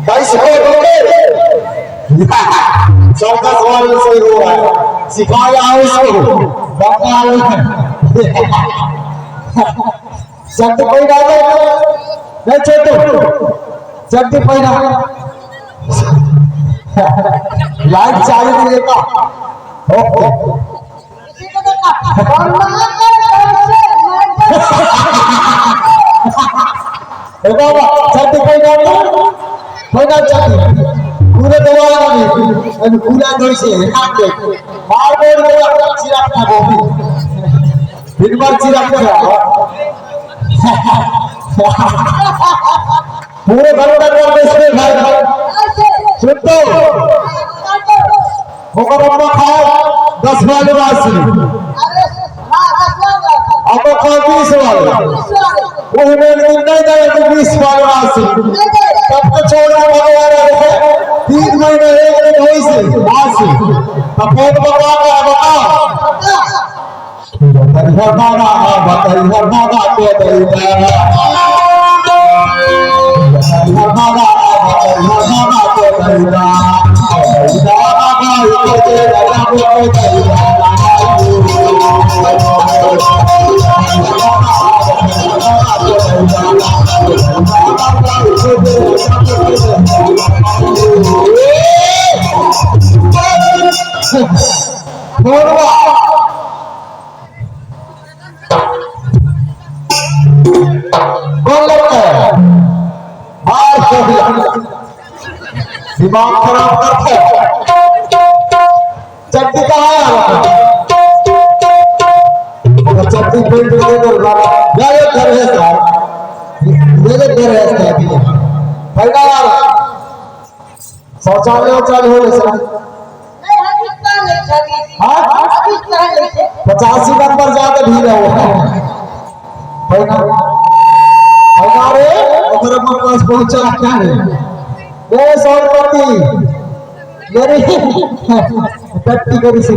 भाई सबका सवाल सही हो रहा है, सिखाया आओ इसको बाबा आओ शब्द कोई ना नहीं छोटू शब्द कोई ना लाइट चालू करेगा ओके बाबा शब्द कोई ना चाहती पूरे दवाई में पूरा दो से हाथ दे मार बोल के चिराग का गोभी दिन भर चिराग का पूरे घंटा कर दे भाई सुन तो होकर अपना खाओ 10 वाले राशि अब खाओ 20 वाले वो में नहीं जाए तो 20 वाले राशि तब तो छोड़ भगवान 3 महीने एक दिन हुई से राशि तब बहुत भगवान का बता हरमाना हरमाना को दैना हरमाना को दैना दिमाग खराब करते चट्टी कहाँ है चट्टी पेट मेरे घर है सर मेरे घर है सर पहला यार शौचालय हो सर हाँ 85 नंबर जाके भीड़ है पहला रे अगर हम पास पहुंचा क्या है ये 100 रुपये मेरी टट्टी करी से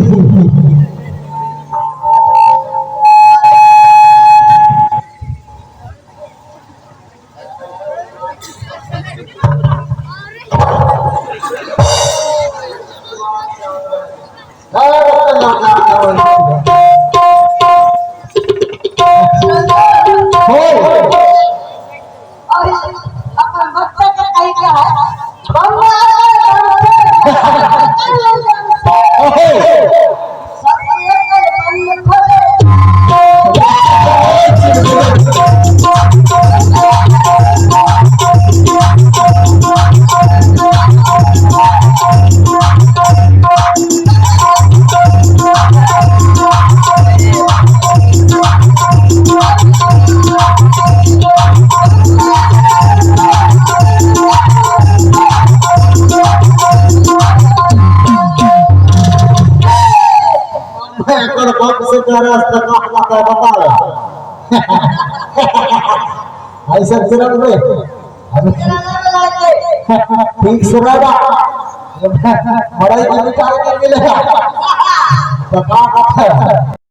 ऐसा सिर्फ में ठीक से रहेगा बड़ाई की निकाल के मिलेगा तो